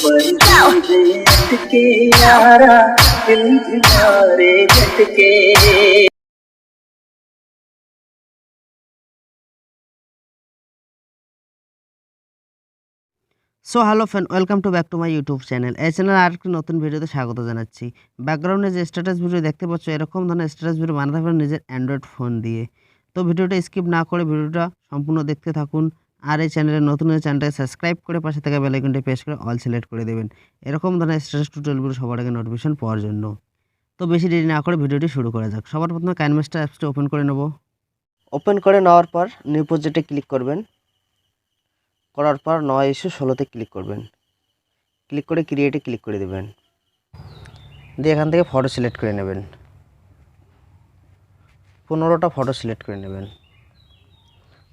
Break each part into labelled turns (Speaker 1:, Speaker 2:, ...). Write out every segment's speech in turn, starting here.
Speaker 1: So hello friend, welcome to back to my YouTube channel. এই চ্যানেলে আরেকটি নতুন ভিডিওতে স্বাগত জানাচ্ছি। ব্যাকগ্রাউন্ডে যে স্ট্যাটাস ভিডিও দেখতে পাচ্ছ, এরকম ধরনের স্ট্যাটাস ভিডিও বানাতে পারেন নিজের অ্যান্ড্রয়েড ফোন দিয়ে। তো ভিডিওটা স্কিপ না করে ভিডিওটা সম্পূর্ণ দেখতে থাকুন। আর এই চ্যানেলে নতুন হলে চ্যানেলটাকে সাবস্ক্রাইব করে পাশে থাকা বেল আইকনটি প্রেস করে অল সিলেক্ট করে দেবেন, এরকম ধরনের স্ট্যাটাস টিউটোরিয়াল ভিডিও সবার আগে নোটিফিকেশন পাওয়ার জন্য। তো বেশি দেরি না করে ভিডিওটি শুরু করা যাক। সবার প্রথমে কাইনমাস্টার অ্যাপসটি ওপেন করে নেব। ওপেন করে নেওয়ার পর নিউ প্রজেক্টে ক্লিক করবেন। করার পর 9/16-তে ক্লিক করবেন। ক্লিক করে ক্রিয়েটে ক্লিক করে দেবেন। দিয়ে এখান থেকে ফটো সিলেক্ট করে নেবেন। 15টা ফটো সিলেক্ট করে নেবেন।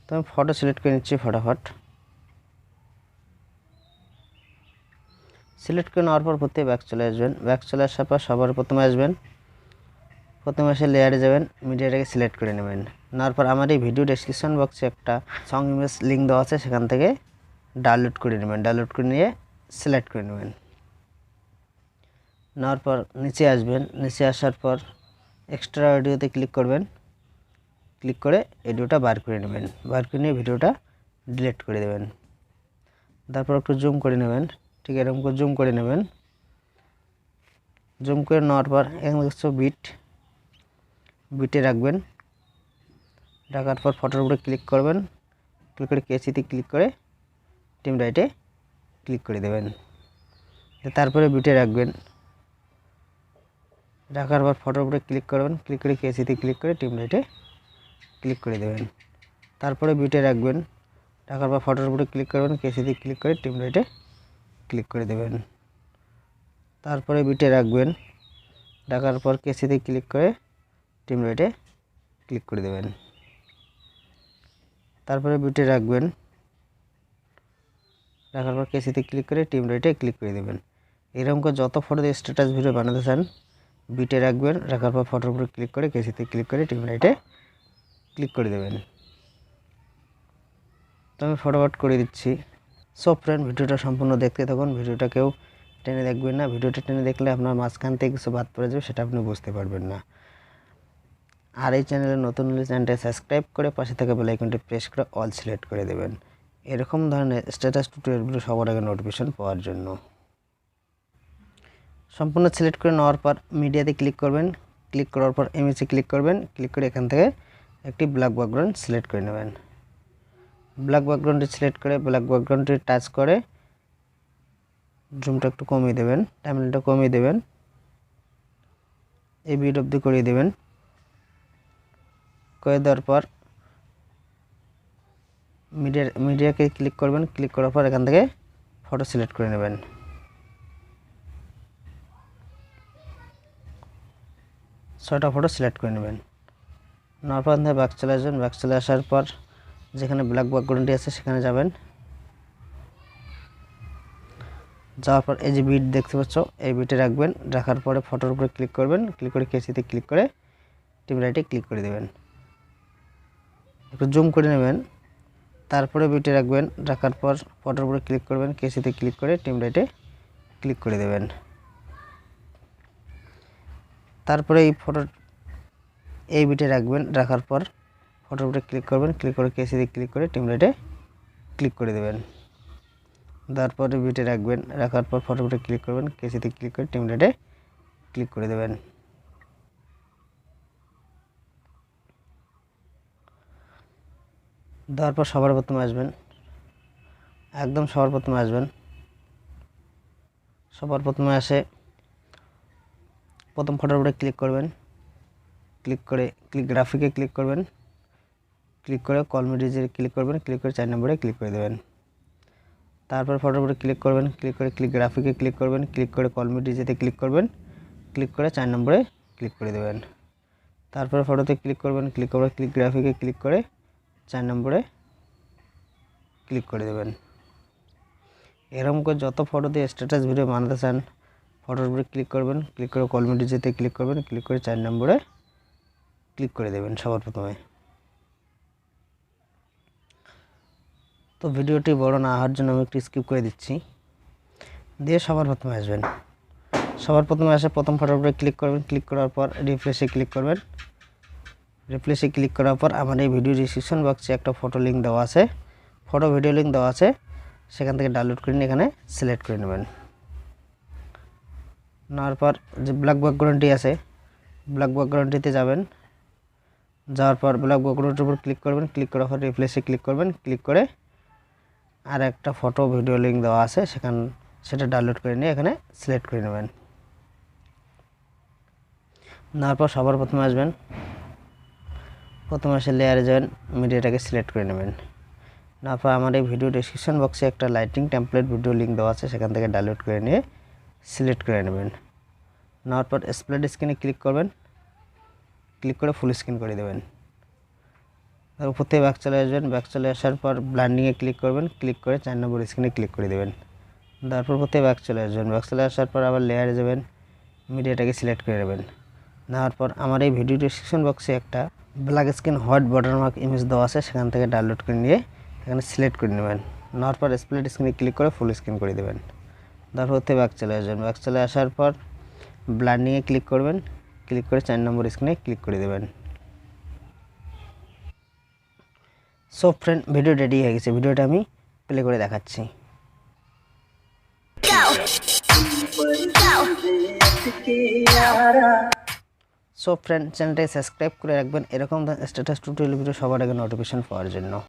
Speaker 1: তো আমি ফটো সিলেক্ট করে নিচ্ছি ফটাফট। সিলেক্ট করে নেওয়ার পর প্রত্যেক ব্যাক চলে আসবেন। ব্যাক চলে আসার পর সবার প্রথমে আসবেন। প্রথমে এসে লেয়ারে যাবেন, মিডিয়াটাকে সিলেক্ট করে নেবেন। নেওয়ার পর আমার এই ভিডিও ডেসক্রিপশন বক্সে একটা সং ইমেজ লিঙ্ক দেওয়া আছে, সেখান থেকে ডাউনলোড করে নেবেন। ডাউনলোড করে নিয়ে সিলেক্ট করে নেবেন। নেওয়ার পর নিচে আসবেন। নিচে আসার পর এক্সট্রা অডিওতে ক্লিক করবেন। ক্লিক করে অডিওটা বার করে নেবেন। বার করে নিয়ে ভিডিওটা ডিলিট করে দেবেন। তারপর একটু জুম করে নেবেন। ঠিক এরকম করে জুম করে নেবেন। জুম করে নেওয়ার পর এখানে দেখছো বিটে রাখবেন। রাখার পর ফটোর উপরে ক্লিক করবেন। ক্লিক করে কেসিতে ক্লিক করে টিম রাইটে ক্লিক করে দেবেন। তারপরে বিটে রাখবেন। রাখার পর ফটোর উপরে ক্লিক করবেন। ক্লিক করে কেসিতে ক্লিক করে টিম রাইটে ক্লিক করে দেবেন। তারপরে বিটে রাখবেন। রাখার পর ফটোর উপরে ক্লিক করবেন। কেসিতে ক্লিক করে টিম রাইটে ক্লিক করে দেবেন। তারপরে বিটে রাখবেন। রাখার পর কেসিতে ক্লিক করে টিম রাইটে ক্লিক করে দেবেন। তারপরে বিটে রাখবেন। রাখার পর কেসিতে ক্লিক করে টিম রাইটে ক্লিক করে দেবেন। এরকম করে যত ফটো দিয়ে স্ট্যাটাস ভিডিও বানাতে চান বিটে রাখবেন। রাখার পর ফটোর উপরে ক্লিক করে কেসিতে ক্লিক করে টিম রাইটে ক্লিক করে দেবেন। তো আমি ফটোওয়ার্ড করে দিচ্ছি। সো ফ্রেন্ড, ভিডিওটা সম্পূর্ণ দেখতে থাকুন। ভিডিওটা কেউ টেনে দেখবেন না। ভিডিওটা টেনে দেখলে আপনার মাঝখান থেকে কিছু বাদ পড়ে যাবে, সেটা আপনি বুঝতে পারবেন না। আর এই চ্যানেলে নতুন হলে চ্যানেলটা সাবস্ক্রাইব করে পাশে থাকা বেল আইকনটি প্রেস করে অল সিলেক্ট করে দেবেন, এরকম ধরনের স্ট্যাটাস টিউটোরিয়ালগুলো সবার আগে নোটিফিকেশন পাওয়ার জন্য। সম্পূর্ণ সিলেক্ট করে নেওয়ার পর মিডিয়াতে ক্লিক করবেন। ক্লিক করার পর ইমেজে ক্লিক করবেন। ক্লিক করে এখান থেকে একটি ব্ল্যাক ব্যাকগ্রাউন্ড সিলেক্ট করে নেবেন। ব্ল্যাক ব্যাকগ্রাউন্ডটি সিলেক্ট করে ব্ল্যাক ব্যাকগ্রাউন্ডটি টাচ করে জুমটা একটু কমিয়ে দেবেন, টাইমলাইনটা কমিয়ে দেবেন, এই বিট অবধি করিয়ে দেবেন। করে দেওয়ার পর মিডিয়াকে ক্লিক করবেন। ক্লিক করার পর এখান থেকে ফটো সিলেক্ট করে নেবেন। ছয়টা ফটো সিলেক্ট করে নেবেন। নেওয়ার পর ব্যাক চলে আসবেন। ব্যাক চলে আসার পর যেখানে ব্ল্যাক ব্যাকগ্রাউন্ডটি আছে সেখানে যাবেন। যাওয়ার পর এই যে বিট দেখতে পাচ্ছ, এই বিটে রাখবেন। রাখার পরে ফটোর উপরে ক্লিক করবেন। ক্লিক করে কেসিতে ক্লিক করে টিম রাইটে ক্লিক করে দেবেন। একটু জুম করে নেবেন। তারপরে বিটে রাখবেন। রাখার পর ফটোর উপরে ক্লিক করবেন। কেসিতে ক্লিক করে টিম রাইটে ক্লিক করে দেবেন। তারপরে এই বিটে রাখবেন। রাখার পর ফটোর উপরে ক্লিক করবেন। ক্লিক করে কেসিতে ক্লিক করে টিম রাইটে ক্লিক করে দেবেন। তারপরে বিটে রাখবেন। রাখার পর ফটোর উপরে ক্লিক করবেন। কেসিতে ক্লিক করে টিম রাইটে ক্লিক করে দেবেন। দেওয়ার পর সবার প্রথমে আসবেন। একদম সবার প্রথমে আসবেন। সবার প্রথমে আসে প্রথম ফটোর উপরে ক্লিক করবেন। ক্লিক করে গ্রাফিকে ক্লিক করবেন। ক্লিক করে কলমিডিজে ক্লিক করবেন। ক্লিক করে 4 নম্বরে ক্লিক করে দেবেন। তারপর ফটোর উপরে ক্লিক করবেন। ক্লিক করে গ্রাফিকে ক্লিক করবেন। ক্লিক করে কলমিডিজেতে ক্লিক করবেন। ক্লিক করে 4 নম্বরে ক্লিক করে দেবেন। তারপর ফটোতে ক্লিক করবেন। ক্লিক করে গ্রাফিকে ক্লিক করে 4 নম্বরে ক্লিক করে দেবেন। এরকম করে যত ফটো দিয়ে স্ট্যাটাস ভিডিও বানাতে চান ফটোর উপরে ক্লিক করবেন। ক্লিক করে কলমিডিজেতে ক্লিক করবেন। ক্লিক করে 4 নম্বরে ক্লিক করে দেবেন সবার প্রথমে। তো ভিডিওটি বড় না হওয়ার জন্য আমি একটু স্কিপ করে দিচ্ছি। দিয়ে সবার প্রথমে আসবেন। সবার প্রথমে আসে প্রথম ফটোর উপরে ক্লিক করবেন। ক্লিক করার পর রিফ্রেশে ক্লিক করবেন। রিফ্রেশে ক্লিক করার পর আমার এই ভিডিও ডিসক্রিপশন বক্সে একটা ফটো লিঙ্ক দেওয়া আছে, ফটো ভিডিও লিঙ্ক দেওয়া আছে, সেখান থেকে ডাউনলোড করে নিয়ে এখানে সিলেক্ট করে নেবেন। নেওয়ার পর যে ব্ল্যাক ব্যাকগ্রাউন্ডটি আছে, ব্ল্যাক ব্যাকগ্রাউন্ডটিতে যাবেন। যাওয়ার পর ব্ল্যাক ব্যাকগ্রাউন্ডের উপর ক্লিক করবেন। ক্লিক করার পর রিপ্লেসে ক্লিক করবেন। ক্লিক করে আর একটা ফটো ভিডিও লিঙ্ক দেওয়া আছে সেটা ডাউনলোড করে নিয়ে এখানে সিলেক্ট করে নেবেন। নেওয়ার পর সবার প্রথমে আসবেন। প্রথমে এসে লেয়ারে যাবেন, মিডিয়াটাকে সিলেক্ট করে নেবেন। নেওয়ার পর আমার এই ভিডিও ডেসক্রিপশন বক্সে একটা লাইটিং টেমপ্লেট ভিডিও লিঙ্ক দেওয়া আছে, সেখান থেকে ডাউনলোড করে নিয়ে সিলেক্ট করে নেবেন। নেওয়ার পর স্প্লিট স্ক্রিনে ক্লিক করবেন। ক্লিক করে ফুল স্ক্রিন করে দেবেন। তার উপর থেকে ব্যাক চলে আসবেন। ব্যাক চলে আসার পর ব্লান্ডিংয়ে ক্লিক করবেন। ক্লিক করে 4 নম্বর স্ক্রিনে ক্লিক করে দেবেন। তারপর উপর থেকে ব্যাক চলে আসবেন। ব্যাক চলে আসার পর আবার লেয়ারে যাবেন, মিডিয়াটাকে সিলেক্ট করে নেবেন। নেওয়ার পর আমার এই ভিডিও ডেসক্রিপশন বক্সে একটা black screen white border mark image দেওয়া আছে, সেখান থেকে ডাউনলোড করে নিয়ে এখানে সিলেক্ট করে নেবেন। নেওয়ার পর স্প্লিট স্ক্রিনে ক্লিক করে ফুল স্ক্রিন করে দেবেন। তারপর থেকে ব্যাক চলে আসবেন। ব্যাক চলে আসার পর ব্লান্ডিংয়ে ক্লিক করবেন। ক্লিক করে 4 নম্বর স্ক্রিনে ক্লিক করে দেবেন। সো ফ্রেন্ড, ভিডিও রেডি হয়ে গেছে। ভিডিওটা আমি প্লে করে দেখাচ্ছি। সো ফ্রেন্ড, চ্যানেলটাকে সাবস্ক্রাইব করে রাখবেন এরকম স্ট্যাটাস টিউটোরিয়াল ভিডিও সবার আগে নোটিফিকেশন পাওয়ার জন্য।